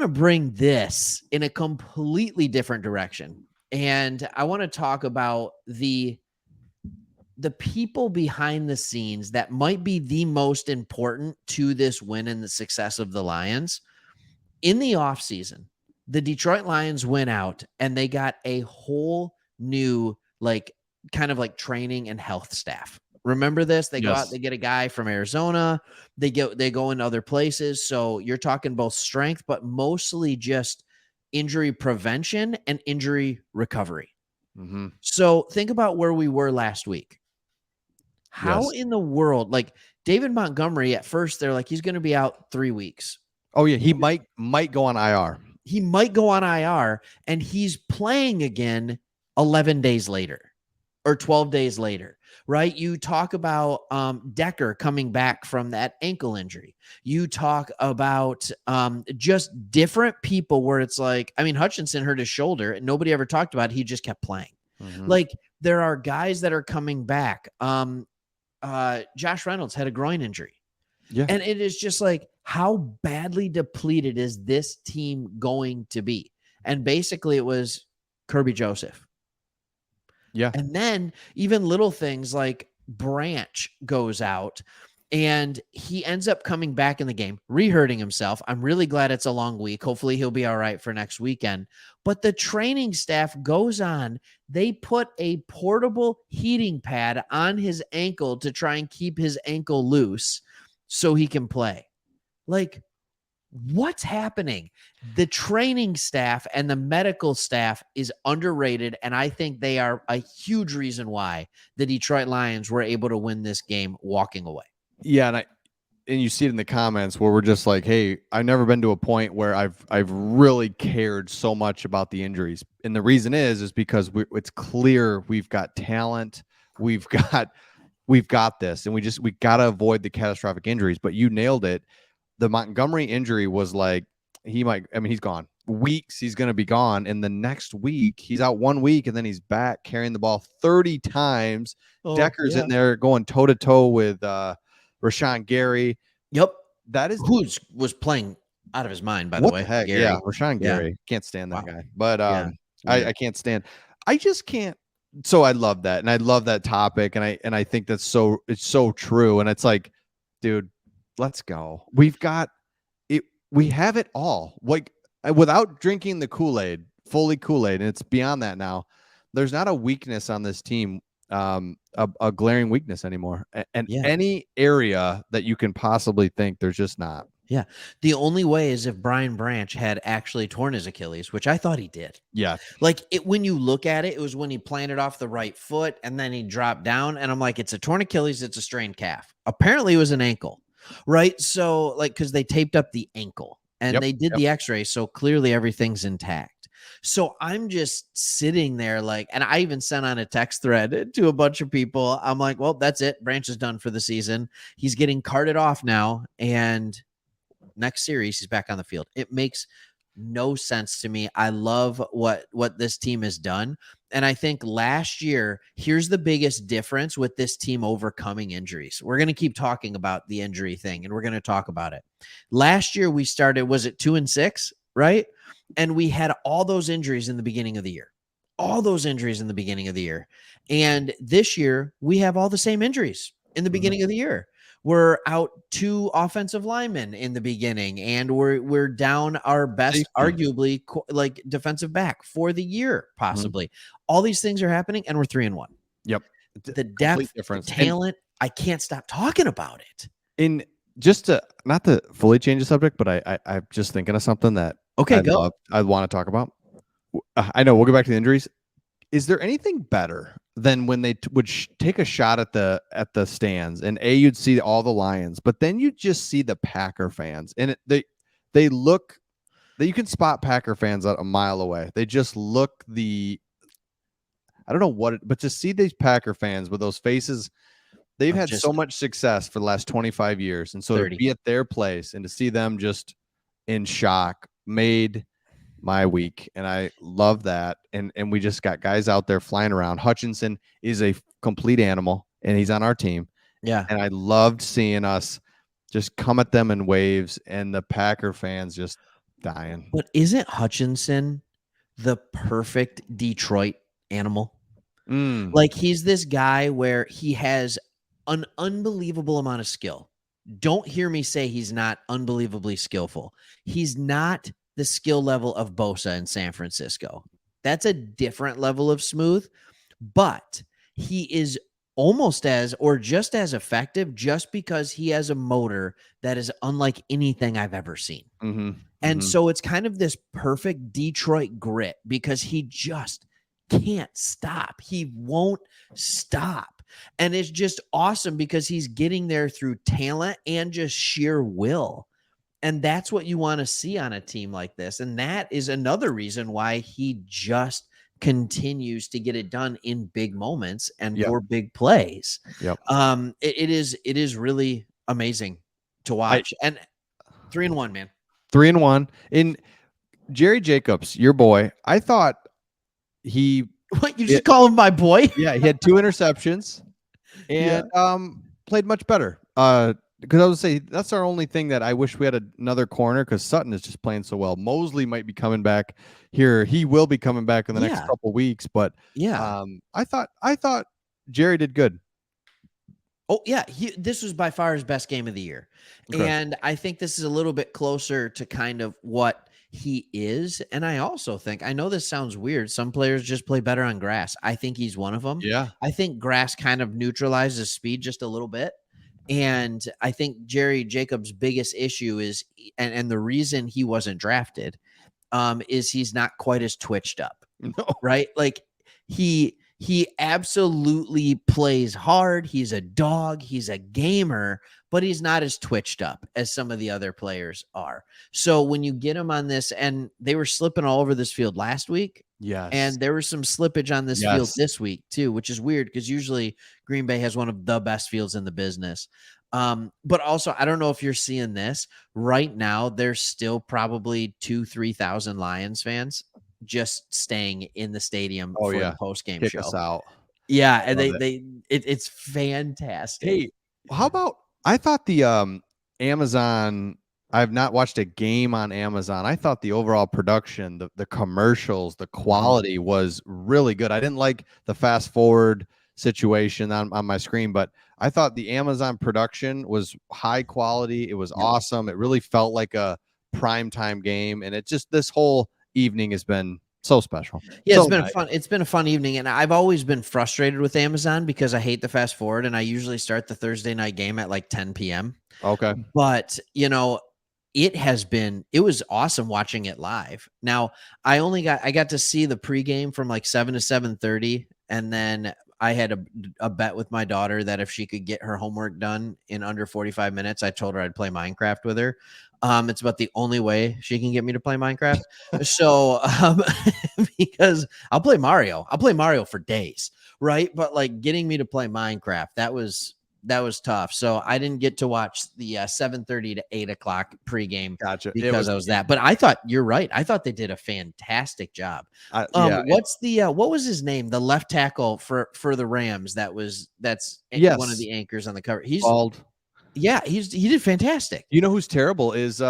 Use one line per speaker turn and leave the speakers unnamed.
to bring this in a completely different direction. And I want to talk about the people behind the scenes that might be the most important to this win and the success of the Lions. In the offseason, the Detroit Lions went out and they got a whole new, like, kind of like training and health staff. Remember this? They go out, they get a guy from Arizona, they go in other places. So you're talking both strength, but mostly just injury prevention and injury recovery.
Mm-hmm.
So think about where we were last week. How in the world, like David Montgomery, at first they're like, he's going to be out 3 weeks.
Oh yeah, he might go on IR.
He might go on IR, and he's playing again 11 days later or 12 days later, right? You talk about Decker coming back from that ankle injury. You talk about just different people where it's like, I mean, Hutchinson hurt his shoulder and nobody ever talked about it. He just kept playing.
Mm-hmm.
Like, there are guys that are coming back. Josh Reynolds had a groin injury.
Yeah.
And it is just like, how badly depleted is this team going to be? And basically it was Kirby Joseph.
Yeah.
And then even little things like Branch goes out and he ends up coming back in the game, re-hurting himself. I'm really glad it's a long week. Hopefully he'll be all right for next weekend. But the training staff goes on. They put a portable heating pad on his ankle to try and keep his ankle loose so he can play. Like, what's happening? The training staff and the medical staff is underrated, and I think they are a huge reason why the Detroit Lions were able to win this game walking away.
Yeah, and you see it in the comments where we're just like, hey, I've never been to a point where I've really cared so much about the injuries. And the reason is because it's clear we've got talent, we've got this, and we got to avoid the catastrophic injuries. But you nailed it. The Montgomery injury was like, he's gone. Weeks, he's going to be gone. And the next week, he's out 1 week, and then he's back carrying the ball 30 times. Decker's in there going toe-to-toe with Rashawn Gary.
Yep.
That is
who was playing out of his mind, by the way.
What the heck?
Gary.
Yeah, Rashawn Gary. Can't stand that guy. But I can't stand. I just can't. So I love that, and I love that topic, and I think it's so true. And it's like, dude, let's go. We've got it. We have it all. Like, without drinking the Kool-Aid, fully Kool-Aid, and it's beyond that now. There's not a weakness on this team, a glaring weakness anymore. And any area that you can possibly think, there's just not.
Yeah. The only way is if Brian Branch had actually torn his Achilles, which I thought he did.
Yeah.
Like, when you look at it, it was when he planted off the right foot and then he dropped down. And I'm like, it's a torn Achilles, it's a strained calf. Apparently it was an ankle, right? So, like, because they taped up the ankle and they did the x-ray. So clearly everything's intact. So I'm just sitting there like, and I even sent on a text thread to a bunch of people. I'm like, well, that's it. Branch is done for the season. He's getting carted off now. And next series, he's back on the field. It makes no sense to me. I love what this team has done. And I think last year, here's the biggest difference with this team overcoming injuries. We're going to keep talking about the injury thing, and we're going to talk about it. Last year, we started, was it 2-6, right? And we had all those injuries in the beginning of the year. And this year, we have all the same injuries in the beginning of the year. We're out 2 offensive linemen in the beginning, and we're down our best, arguably, like, defensive back for the year, possibly. All these things are happening, and we're 3-1.
Yep.
The depth, the talent, and I can't stop talking about it.
In just to, not to fully change the subject, but I'm just thinking of something that I want to talk about. I know we'll go back to the injuries. Is there anything better than when they would take a shot at the stands, and you'd see all the Lions, but then you just see the Packer fans, and they look that you can spot Packer fans a mile away. They just look I don't know but to see these Packer fans with those faces, they've had so much success for the last 25 years, and so 30. To be at their place and to see them just in shock made my week, and I love that. And we just got guys out there flying around. Hutchinson is a complete animal, and he's on our team.
Yeah.
And I loved seeing us just come at them in waves, and the Packer fans just Dying.
But isn't Hutchinson the perfect Detroit animal? Like, he's this guy where he has an unbelievable amount of skill. Don't hear me say he's not unbelievably skillful. He's not the skill level of Bosa in San Francisco. That's a different level of smooth, but he is almost as or just as effective just because he has a motor that is unlike anything I've ever seen. And so it's kind of this perfect Detroit grit because he just can't stop. He won't stop. And it's just awesome because he's getting there through talent and just sheer will. And that's what you want to see on a team like this. And that is another reason why he just continues to get it done in big moments and for big plays. It is really amazing to watch. And 3-1, man.
3-1 in Jerry Jacobs, your boy. I thought
what, you just call him my boy?
Yeah, he had 2 interceptions and played much better. Because I would say that's our only thing that I wish we had another corner because Sutton is just playing so well. Mosley might be coming back here. He will be coming back in the next couple weeks. But I thought Jerry did good.
Oh, yeah. This was by far his best game of the year. Okay. And I think this is a little bit closer to kind of what he is. And I also think, I know this sounds weird. Some players just play better on grass. I think he's one of them.
Yeah.
I think grass kind of neutralizes speed just a little bit. And I think Jerry Jacobs' biggest issue is, and the reason he wasn't drafted, is he's not quite as twitched up.
No.
Right? Like he absolutely plays hard. He's a dog. He's a gamer, but he's not as twitched up as some of the other players are. So when you get him on this, and they were slipping all over this field last week.
Yes.
And there was some slippage on this field this week too, which is weird because usually Green Bay has one of the best fields in the business. But also, I don't know if you're seeing this right now. There's still probably 2,000-3,000 Lions fans just staying in the stadium for the post-game show.
Kick us out.
Yeah, and it's fantastic.
Hey, how about, I thought the Amazon, I've not watched a game on Amazon. I thought the overall production, the commercials, the quality was really good. I didn't like the fast forward situation on my screen, but I thought the Amazon production was high quality. It was awesome. It really felt like a primetime game, and it just, this whole evening has been so special.
Yeah, it's been a fun evening, and I've always been frustrated with Amazon because I hate the fast forward, and I usually start the Thursday night game at like 10 p.m.
Okay.
But, it was awesome watching it live. Now, I got to see the pregame from like 7 to 7:30, and then I had a bet with my daughter that if she could get her homework done in under 45 minutes, I told her I'd play Minecraft with her. It's about the only way she can get me to play Minecraft. So, because I'll play Mario for days, right? But like getting me to play Minecraft, that was tough. So I didn't get to watch the 7:30 to 8 o'clock pregame because I was that. But I thought, you're right. I thought they did a fantastic job. What was his name? The left tackle for the Rams. That's one of the anchors on the cover. He's
bald.
Yeah, he did fantastic.
You know who's terrible is